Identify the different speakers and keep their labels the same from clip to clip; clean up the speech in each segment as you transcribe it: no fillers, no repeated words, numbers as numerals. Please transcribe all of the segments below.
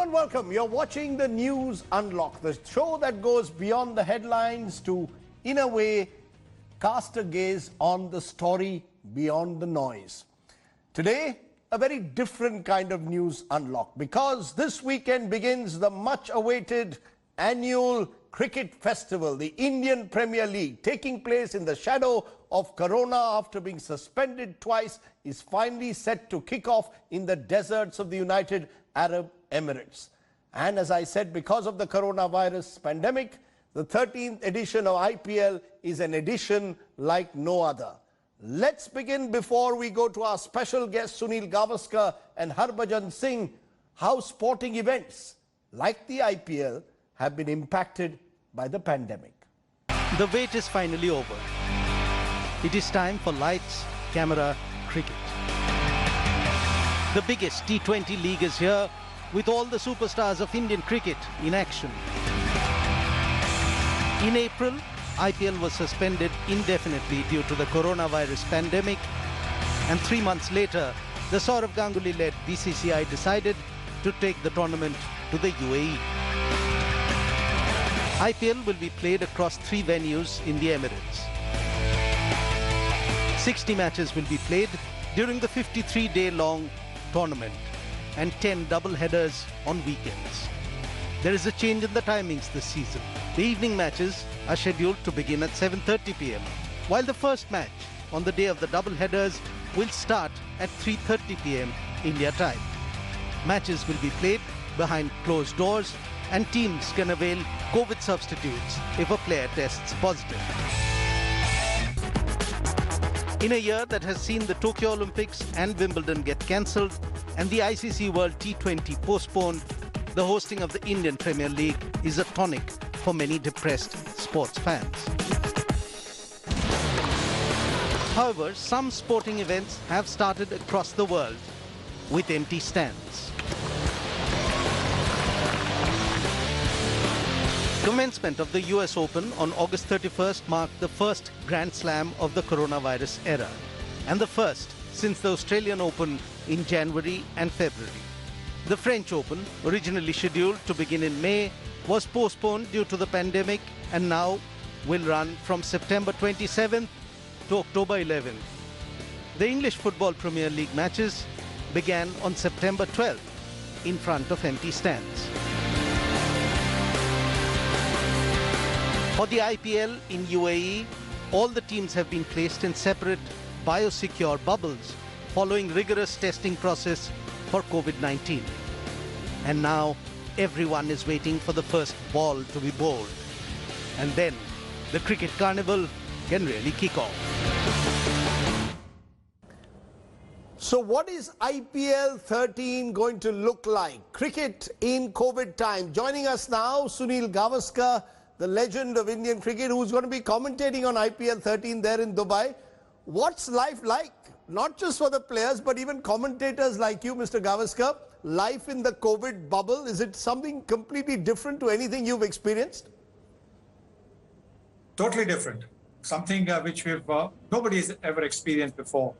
Speaker 1: Hello and welcome. You're watching the News Unlock, the show that goes beyond the headlines to, in a way, cast a gaze on the story beyond the noise. Today, a very different kind of News Unlock because this weekend begins the much-awaited annual cricket festival, the Indian Premier League, taking place in the shadow of Corona after being suspended twice, is finally set to kick off in the deserts of the United Arab Emirates. And as I said, because of the coronavirus pandemic, the 13th edition of IPL is an edition like no other. Let's begin before we go to our special guests Sunil Gavaskar and Harbhajan Singh, how sporting events like the IPL have been impacted by the pandemic.
Speaker 2: The wait is finally over. It is time for lights, camera, cricket. The biggest T20 league is here with all the superstars of Indian cricket in action. In April, IPL was suspended indefinitely due to the coronavirus pandemic, and 3 months later, the Sourav Ganguly-led BCCI decided to take the tournament to the UAE. IPL will be played across 3 venues in the Emirates. 60 matches will be played during the 53-day-long tournament and 10 double-headers on weekends. There is a change in the timings this season. The evening matches are scheduled to begin at 7:30 p.m, while the first match on the day of the double-headers will start at 3:30 p.m. India time. Matches will be played behind closed doors and teams can avail COVID substitutes if a player tests positive. In a year that has seen the Tokyo Olympics and Wimbledon get cancelled and the ICC World T20 postponed, the hosting of the Indian Premier League is a tonic for many depressed sports fans. However, some sporting events have started across the world with empty stands. Commencement of the US Open on August 31st marked the first Grand Slam of the coronavirus era and the first since the Australian Open in January and February. The French Open, originally scheduled to begin in May, was postponed due to the pandemic and now will run from September 27th to October 11th. The English Football Premier League matches began on September 12th in front of empty stands. For the IPL in UAE, all the teams have been placed in separate biosecure bubbles following rigorous testing process for COVID-19. And now everyone is waiting for the first ball to be bowled. And then the cricket carnival can really kick off.
Speaker 1: So what is IPL 13 going to look like? Cricket in COVID time. Joining us now, Sunil Gavaskar, the legend of Indian cricket, who's going to be commentating on IPL 13 there in Dubai. What's life like? Not just for the players, but even commentators like you, Mr. Gavaskar. Life in the COVID bubble, is it something completely different to anything you've experienced?
Speaker 3: Totally different. Something which nobody's ever experienced before.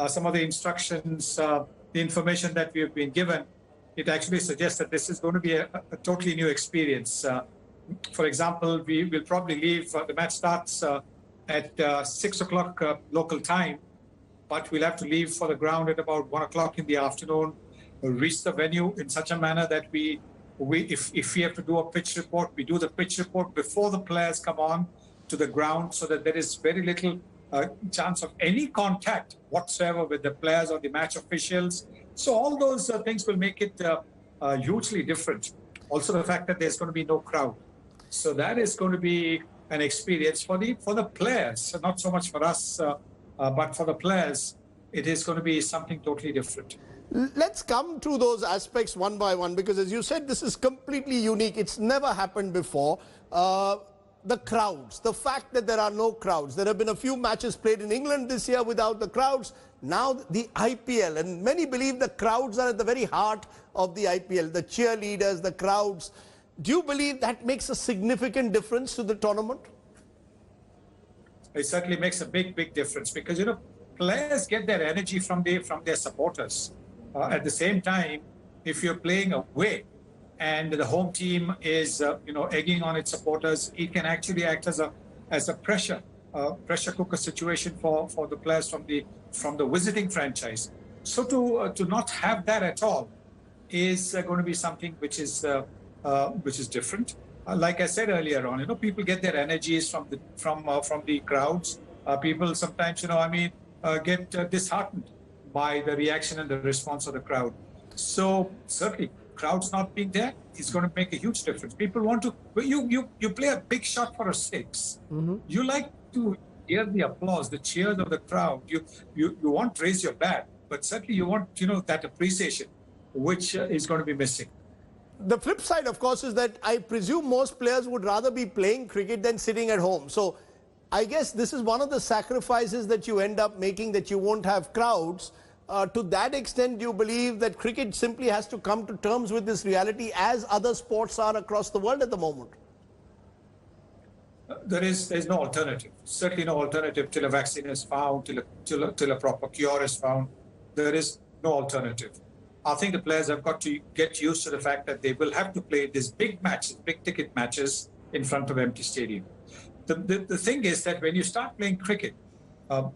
Speaker 3: Some of the instructions, the information that we have been given, it actually suggests that this is going to be a totally new experience. For example, we will probably leave, the match starts at 6 o'clock local time, but we'll have to leave for the ground at about 1 o'clock in the afternoon, reach the venue in such a manner that if we have to do a pitch report, we do the pitch report before the players come on to the ground so that there is very little chance of any contact whatsoever with the players or the match officials. So all those things will make it hugely different. Also the fact that there's going to be no crowd. So that is going to be an experience for the players, not so much for us, but for the players, it is going to be something totally different.
Speaker 1: Let's come to those aspects one by one, because as you said, this is completely unique. It's never happened before. The crowds, the fact that there are no crowds. There have been a few matches played in England this year without the crowds. Now the IPL, and many believe the crowds are at the very heart of the IPL, the cheerleaders, the crowds. Do you believe that makes a significant difference to the tournament?
Speaker 3: It certainly makes a big difference because, players get their energy from their supporters. At the same time, if you're playing away, and the home team is egging on its supporters, it can actually act as a pressure cooker situation for the players from the visiting franchise. So to not have that at all is going to be something which is different. Like I said earlier on, people get their energies from the crowds. People sometimes, get disheartened by the reaction and the response of the crowd. So certainly, crowds not being there is going to make a huge difference. People want to. You play a big shot for a 6. You like to hear the applause, the cheers of the crowd. You want to raise your bat, but certainly you want that appreciation, which is going to be missing.
Speaker 1: The flip side, of course, is that I presume most players would rather be playing cricket than sitting at home. So I guess this is one of the sacrifices that you end up making, that you won't have crowds. To that extent, do you believe that cricket simply has to come to terms with this reality as other sports are across the world at the moment?
Speaker 3: There's no alternative. Certainly no alternative till a vaccine is found, till a proper cure is found. There is no alternative. I think the players have got to get used to the fact that they will have to play these big matches, big ticket matches in front of empty stadium. The thing is that when you start playing cricket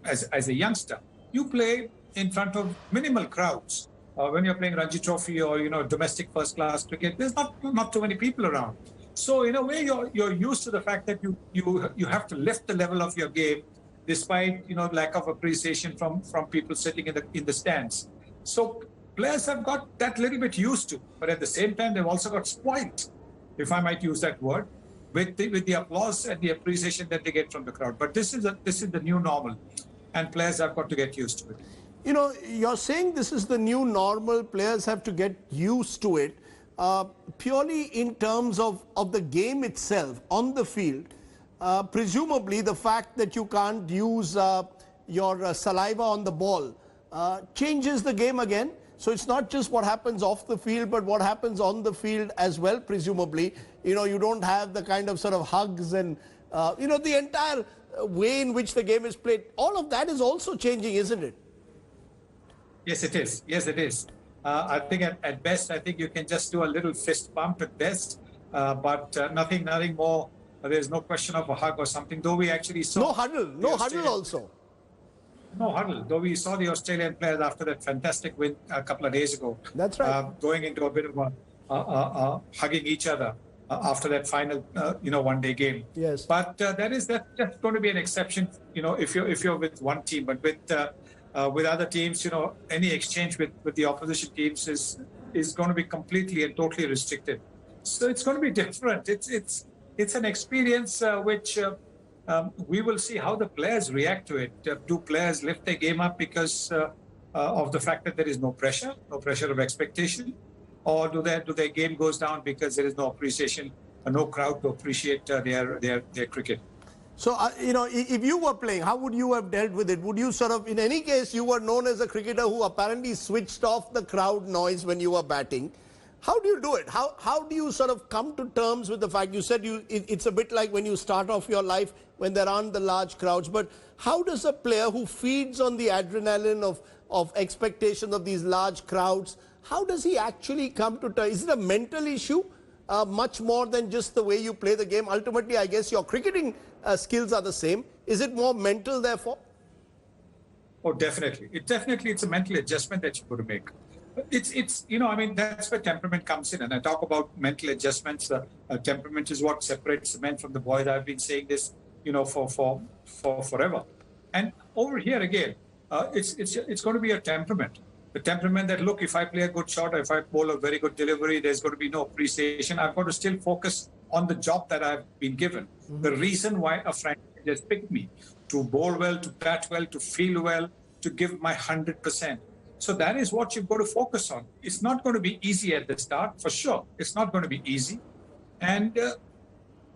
Speaker 3: as a youngster, you play in front of minimal crowds. When you're playing Ranji Trophy or domestic first class cricket, there's not too many people around. So in a way, you're used to the fact that you have to lift the level of your game, despite lack of appreciation from people sitting in the stands. So players have got that little bit used to, but at the same time, they've also got spoiled, if I might use that word, with the applause and the appreciation that they get from the crowd. But this is the new normal, and players have got to get used to it.
Speaker 1: You're saying this is the new normal. Players have to get used to it. Purely in terms of the game itself on the field, presumably the fact that you can't use your saliva on the ball changes the game again. So it's not just what happens off the field, but what happens on the field as well, presumably. You don't have the kind of sort of hugs and, the entire way in which the game is played. All of that is also changing, isn't it?
Speaker 3: Yes, it is. Yes, it is. I think at best, I think you can just do a little fist bump at best, but nothing more. There's no question of a hug or something, though we actually saw...
Speaker 1: No huddle also.
Speaker 3: No huddle, though we saw the Australian players after that fantastic win a couple of days ago.
Speaker 1: That's right.
Speaker 3: Going into a bit of hugging each other after that final, one-day game.
Speaker 1: Yes.
Speaker 3: But that's just going to be an exception, if you're with one team. But with other teams, any exchange with the opposition teams is going to be completely and totally restricted. So it's going to be different. It's an experience which we will see how the players react to it. Do players lift their game up because of the fact that there is no pressure of expectation, or do their game goes down because there is no appreciation, no crowd to appreciate their cricket?
Speaker 1: So, if you were playing, how would you have dealt with it? Would you sort of, in any case, you were known as a cricketer who apparently switched off the crowd noise when you were batting. How do you do it? How do you sort of come to terms with the fact, you said it's a bit like when you start off your life when there aren't the large crowds, but how does a player who feeds on the adrenaline of expectation of these large crowds, how does he actually come to terms? Is it a mental issue much more than just the way you play the game? Ultimately, I guess your cricketing skills are the same. Is it more mental, therefore?
Speaker 3: Oh, definitely. It's a mental adjustment that you've got to make. It's that's where temperament comes in. And I talk about mental adjustments. Temperament is what separates the men from the boys. I've been saying this, for forever. And over here again, it's going to be a temperament. The temperament that, look, if I play a good shot, or if I bowl a very good delivery, there's going to be no appreciation. I've got to still focus on the job that I've been given. Mm-hmm. The reason why a franchise has picked me to bowl well, to bat well, to feel well, to give my 100%. So that is what you've got to focus on. It's not going to be easy at the start, for sure. It's not going to be easy. And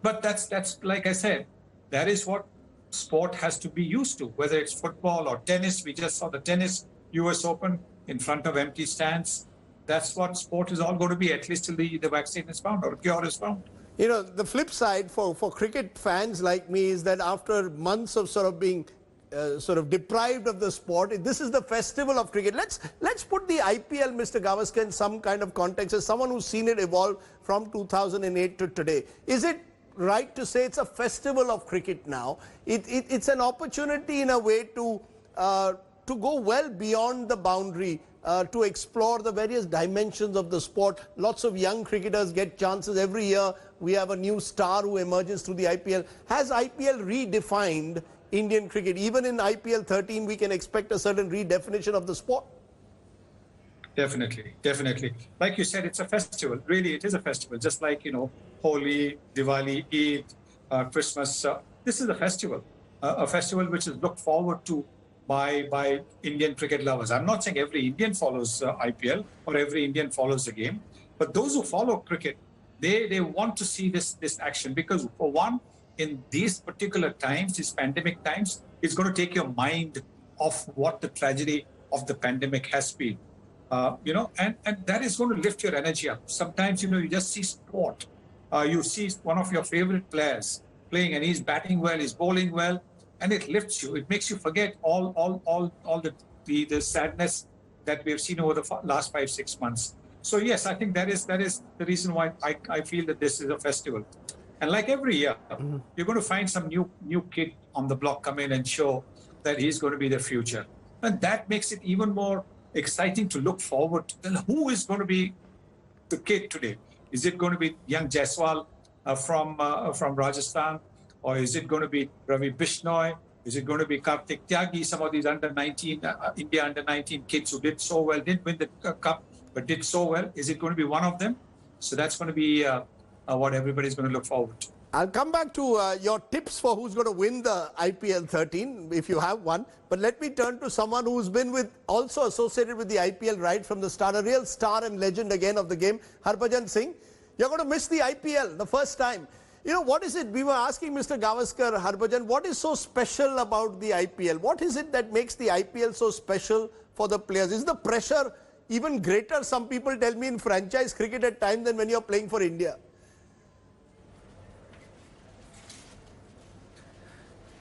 Speaker 3: but that's like I said, that is what sport has to be used to, whether it's football or tennis. We just saw the tennis US Open in front of empty stands. That's what sport is all going to be, at least till the vaccine is found or a cure is found.
Speaker 1: The flip side for cricket fans like me is that after months of sort of being sort of deprived of the sport. This is the festival of cricket. Let's put the IPL, Mr. Gavaskar, in some kind of context. As someone who's seen it evolve from 2008 to today, is it right to say it's a festival of cricket now? It's an opportunity in a way to go well beyond the boundary, to explore the various dimensions of the sport. Lots of young cricketers get chances every year. We have a new star who emerges through the IPL. Has IPL redefined Indian cricket? Even in IPL 13, we can expect a certain redefinition of the sport.
Speaker 3: Definitely, definitely. Like you said, it's a festival. Really, it is a festival. Just like, Holi, Diwali, Eid, Christmas. This is a festival which is looked forward to by Indian cricket lovers. I'm not saying every Indian follows IPL or every Indian follows the game, but those who follow cricket, they want to see this action, because for one, in these particular times, these pandemic times, it's going to take your mind off what the tragedy of the pandemic has been. And that is going to lift your energy up. Sometimes, you just see sport. You see one of your favorite players playing, and he's batting well, he's bowling well, and it lifts you. It makes you forget all the sadness that we have seen over the last 5-6 months. So yes, I think that is the reason why I feel that this is a festival. And like every year, you're going to find some new kid on the block come in and show that he's going to be the future. And that makes it even more exciting to look forward to. Who is going to be the kid today? Is it going to be young Jaiswal from Rajasthan? Or is it going to be Ravi Bishnoi? Is it going to be Kartik Tyagi? Some of these India under-19 kids who did so well, didn't win the cup, but did so well. Is it going to be one of them? So that's going to be what everybody's going to look forward to.
Speaker 1: I'll come back to your tips for who's going to win the IPL 13, if you have one. But let me turn to someone who's been also associated with the IPL right from the start, a real star and legend again of the game, Harbhajan Singh. You're going to miss the IPL the first time. What is it? We were asking Mr. Gavaskar, Harbhajan, what is so special about the IPL? What is it that makes the IPL so special for the players? Is the pressure even greater, some people tell me, in franchise cricket at times than when you're playing for India?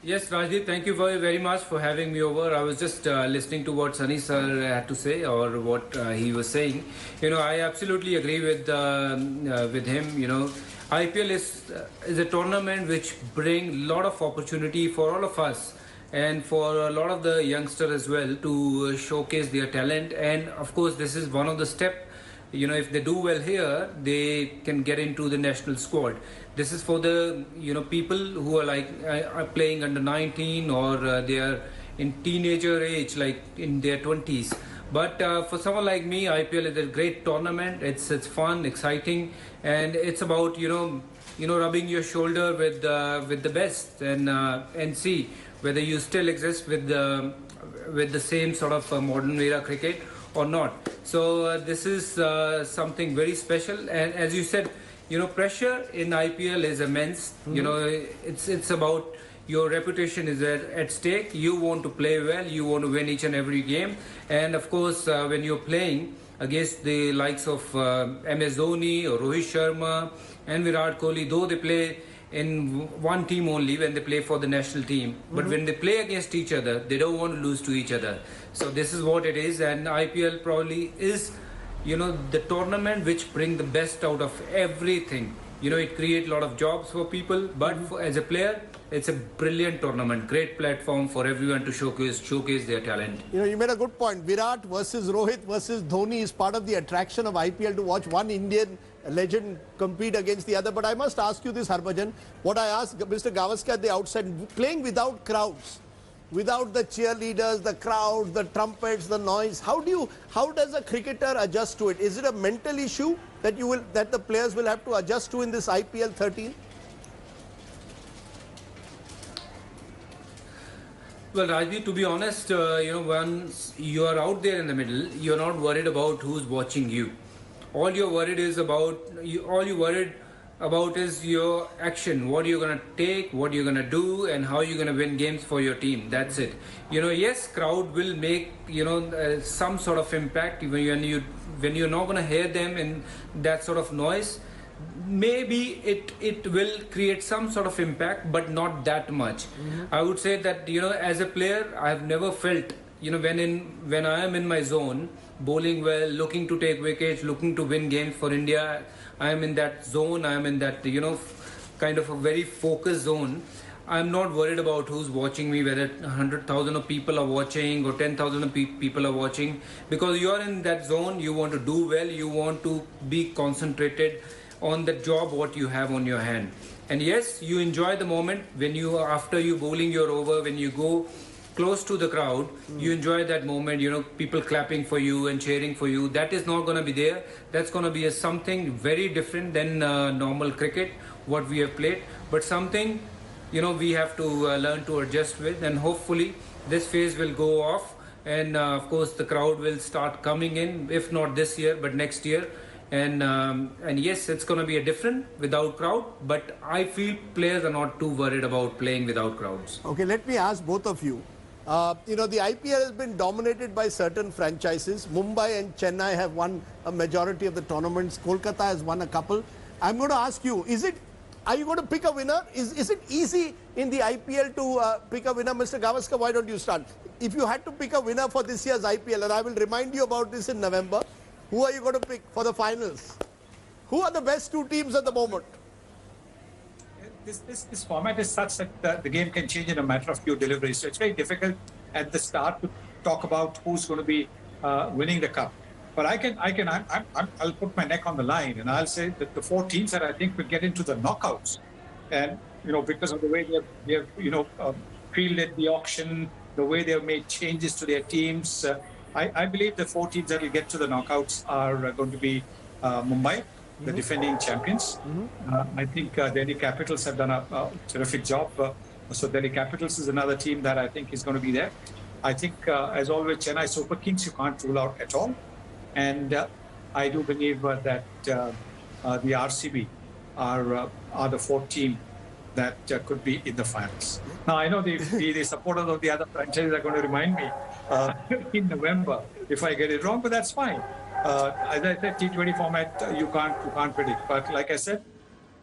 Speaker 4: Yes, Rajdeep, thank you very much for having me over. I was just listening to what Sunny sir had to say, or what he was saying. I absolutely agree with him. IPL is a tournament which brings a lot of opportunity for all of us and for a lot of the youngsters as well to showcase their talent. And of course, this is one of the steps. If they do well here, they can get into the national squad. This is for the people who are playing under 19, or they are in teenager age, like in their 20s. But for someone like me, IPL is a great tournament. It's fun, exciting, and it's about rubbing your shoulder with the best and see whether you still exist with the same sort of modern era cricket or not. So this is something very special. And as you said, pressure in IPL is immense. It's about your reputation is at stake. You want to play well. You want to win each and every game. And of course, when you're playing against the likes of MS Dhoni or Rohit Sharma and Virat Kohli, though they play in one team only when they play for the national team, but when they play against each other, they don't want to lose to each other. So this is what it is, and IPL probably is the tournament which brings the best out of everything. It creates a lot of jobs for people, but as a player, it's a brilliant tournament, great platform for everyone to showcase their talent.
Speaker 1: You made a good point. Virat versus Rohit versus Dhoni is part of the attraction of IPL, to watch one Indian legend compete against the other. But I must ask you this, Harbhajan, what I asked Mr. Gavaskar at the outset, playing without crowds, without the cheerleaders, the crowd, the trumpets, the noise, how does a cricketer adjust to it? Is it a mental issue that the players will have to adjust to in this IPL 13?
Speaker 4: Well, Rajdeep, to be honest, once you are out there in the middle, you're not worried about who's watching you. All you're worried about is your action, what you're going to take, what you're going to do, and how you're going to win games for your team. That's it. Yes, crowd will make some sort of impact when you're not going to hear them in that sort of noise. maybe it will create some sort of impact, but not that much. I would say that, as a player, I have never felt, when I am in my zone, bowling well, looking to take wickets, looking to win games for India, I am in that zone. I am in that kind of a very focused zone. I'm not worried about who's watching me, whether 100,000 of people are watching or 10,000 of people are watching, because you are in that zone. You want to do well, you want to be concentrated on the job what you have on your hand. And yes, you enjoy the moment when after you bowling your over, when you go close to the crowd, you enjoy that moment, people clapping for you and cheering for you. That is not going to be there. That's going to be something very different than normal cricket, what we have played, but something we have to learn to adjust with, and hopefully this phase will go off, and of course the crowd will start coming in, if not this year but next year, and yes, it's going to be a different without crowd, but I feel players are not too worried about playing without crowds.
Speaker 1: Okay, let me ask both of you. The IPL has been dominated by certain franchises. Mumbai and Chennai have won a majority of the tournaments. Kolkata has won a couple. I'm going to ask you, are you going to pick a winner? Is it easy in the IPL to pick a winner? Mr. Gavaskar, why don't you start? If you had to pick a winner for this year's IPL, and I will remind you about this in November, who are you going to pick for the finals? Who are the best two teams at the moment?
Speaker 3: This format is such that the game can change in a matter of few deliveries. So it's very difficult at the start to talk about who's going to be winning the cup. But I'll put my neck on the line, and I'll say that the 4 teams that I think will get into the knockouts, and because of the way they have fielded the auction, the way they have made changes to their teams, I believe the 4 teams that will get to the knockouts are going to be Mumbai, the defending champions. I think Delhi Capitals have done a terrific job. So Delhi Capitals is another team that I think is going to be there. I think, as always, Chennai Super Kings you can't rule out at all. And I do believe that the RCB are the 4th team that could be in the finals. Now, I know the supporters of the other franchises are going to remind me in November if I get it wrong, but that's fine. As I said, T20 format, you can't predict. But like I said,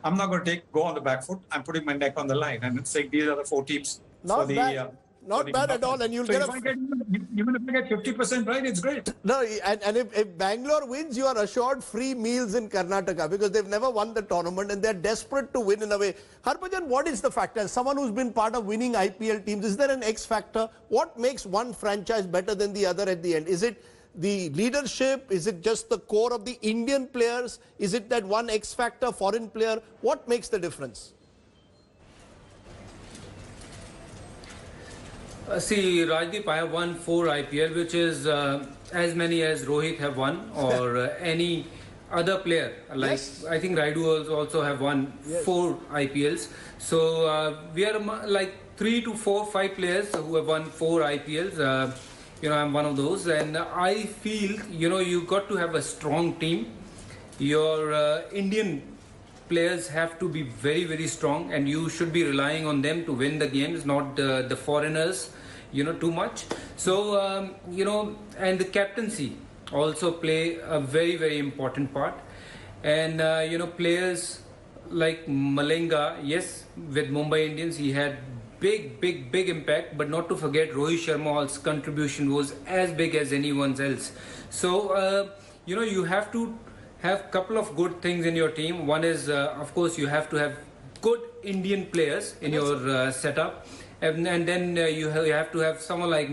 Speaker 3: I'm not going to go on the back foot. I'm putting my neck on the line and saying these are the 4 teams.
Speaker 1: Not bad. Not bad at all, and you'll get
Speaker 3: even if you get 50% right, it's great.
Speaker 1: No, and if Bangalore wins, you are assured free meals in Karnataka, because they've never won the tournament and they're desperate to win in a way. Harbhajan, what is the factor? As someone who's been part of winning IPL teams, is there an X factor? What makes one franchise better than the other at the end? Is it the leadership? Is it just the core of the Indian players? Is it that one X factor, foreign player? What makes the difference?
Speaker 4: See, Rajdeep, I have won 4 IPL, which is as many as Rohit have won, or any other player. Like, yes. I think Raidu also have won 4 IPLs. So we are like 3 to 4, 5 players who have won 4 IPLs. I'm one of those, and I feel you got to have a strong team. Your Indian players have to be very, very strong, and you should be relying on them to win the games, not the foreigners, too much. So, and the captaincy also play a very, very important part. And, players like Malinga, yes, with Mumbai Indians, he had big impact, but not to forget Rohit Sharma's contribution was as big as anyone's else. So, you have to have a couple of good things in your team. One is, of course, you have to have good Indian players in your setup, and then you have to have someone like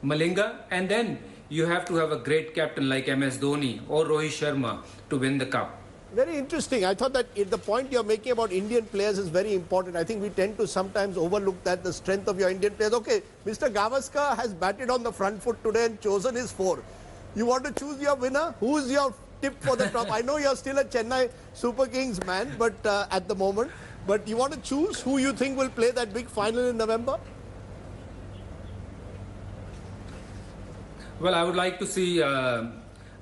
Speaker 4: Malinga, and then you have to have a great captain like MS Dhoni or Rohit Sharma to win the cup.
Speaker 1: Very interesting. I thought that the point you're making about Indian players is very important. I think we tend to sometimes overlook that, the strength of your Indian players. Okay, Mr. Gavaskar has batted on the front foot today and chosen his 4. You want to choose your winner? Who is your tip for the top? I know you're still a Chennai Super Kings man, but at the moment, but you want to choose who you think will play that big final in November?
Speaker 4: Well, I would like to see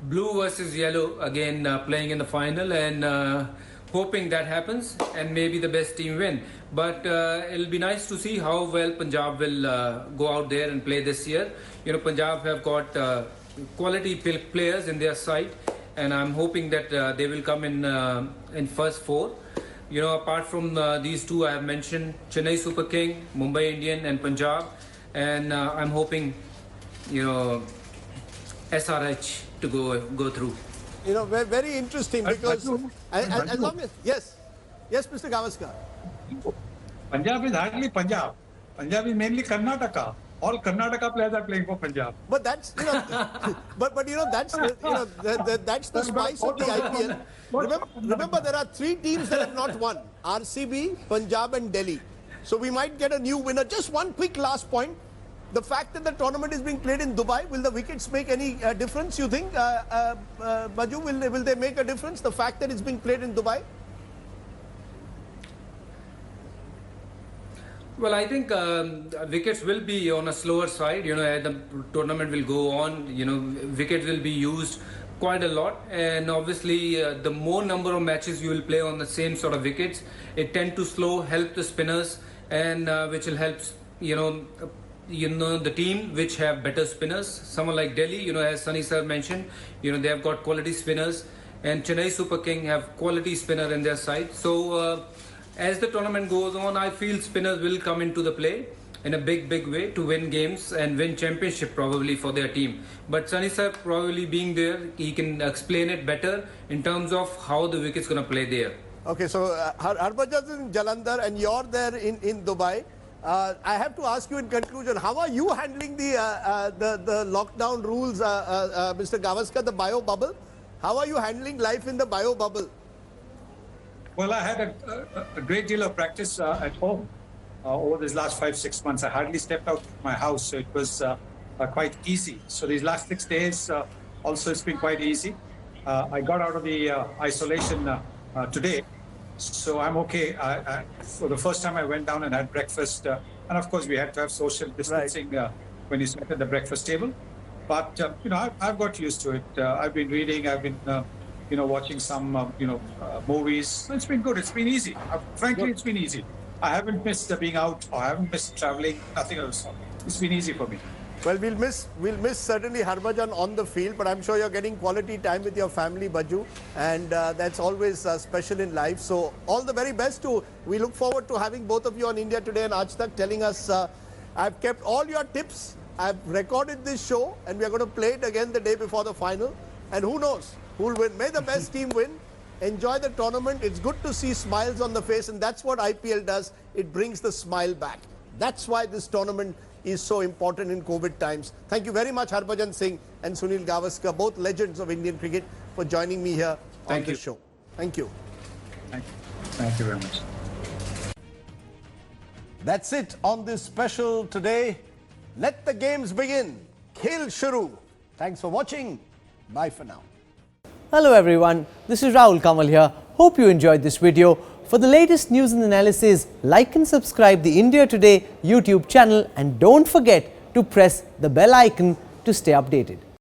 Speaker 4: blue versus yellow again playing in the final, and hoping that happens, and maybe the best team win. But it'll be nice to see how well Punjab will go out there and play this year. Punjab have got quality players in their side, and I'm hoping that they will come in first 4. You know, apart from these two I have mentioned, Chennai Super King, Mumbai Indian, and Punjab, and I'm hoping, you know, SRH to go through.
Speaker 1: You know, very interesting because as long as yes, Mr. Gavaskar.
Speaker 3: Punjab is hardly Punjab. Punjab is mainly Karnataka. All Karnataka players are playing for Punjab.
Speaker 1: But that's but you know that's that's the spice of the IPL. Remember, there are 3 teams that have not won: RCB, Punjab, and Delhi. So we might get a new winner. Just one quick last point: the fact that the tournament is being played in Dubai, will the wickets make any difference? You think, Baju, will they make a difference? The fact that it's being played in Dubai.
Speaker 4: Well, I think wickets will be on a slower side. You know, as the tournament will go on, you know, wickets will be used quite a lot, and obviously the more number of matches you will play on the same sort of wickets, it tend to help the spinners, and which will help you know the team which have better spinners. Someone like Delhi, you know, as Sunny sir mentioned, you know, they have got quality spinners, and Chennai Super King have quality spinner in their side. So as the tournament goes on, I feel spinners will come into the play in a big way to win games and win championship probably for their team. But Sunny sir probably being there, he can explain it better in terms of how the wicket's going to play there.
Speaker 1: Okay, so Harbhajan is in Jalandhar and you're there in Dubai. I have to ask you in conclusion, how are you handling the lockdown rules, Mr. Gavaskar, the bio bubble? How are you handling life in the bio bubble?
Speaker 3: Well, I had a great deal of practice at home over these last 5-6 months. I hardly stepped out of my house, so it was quite easy. So these last 6 days also it's been quite easy. I got out of the isolation today, so I'm okay. For the first time I went down and had breakfast, and of course we had to have social distancing when you sat at the breakfast table. But you know, I've got used to it. I've been reading, I've been you know, watching some movies. It's been good. It's been easy. Frankly, it's been easy. I haven't missed being out, or I haven't missed traveling. Nothing else. It's been easy for me.
Speaker 1: Well, we'll miss certainly Harbhajan on the field, but I'm sure you're getting quality time with your family, Baju, and that's always special in life. So all the very best to. We look forward to having both of you on India Today and Aaj Tak telling us. I've kept all your tips. I've recorded this show, and we are going to play it again the day before the final. And who knows who will win? May the best team win. Enjoy the tournament. It's good to see smiles on the face, and that's what IPL does. It brings the smile back. That's why this tournament is so important in COVID times. Thank you very much, Harbhajan Singh and Sunil Gavaskar, both legends of Indian cricket, for joining me here on the show. Thank you.
Speaker 3: Thank you. Thank you very much.
Speaker 1: That's it on this special today. Let the games begin. Khel shuru. Thanks for watching. Bye for now.
Speaker 5: Hello everyone, this is Rahul Kamal here. Hope you enjoyed this video. For the latest news and analysis, like and subscribe the India Today YouTube channel, and don't forget to press the bell icon to stay updated.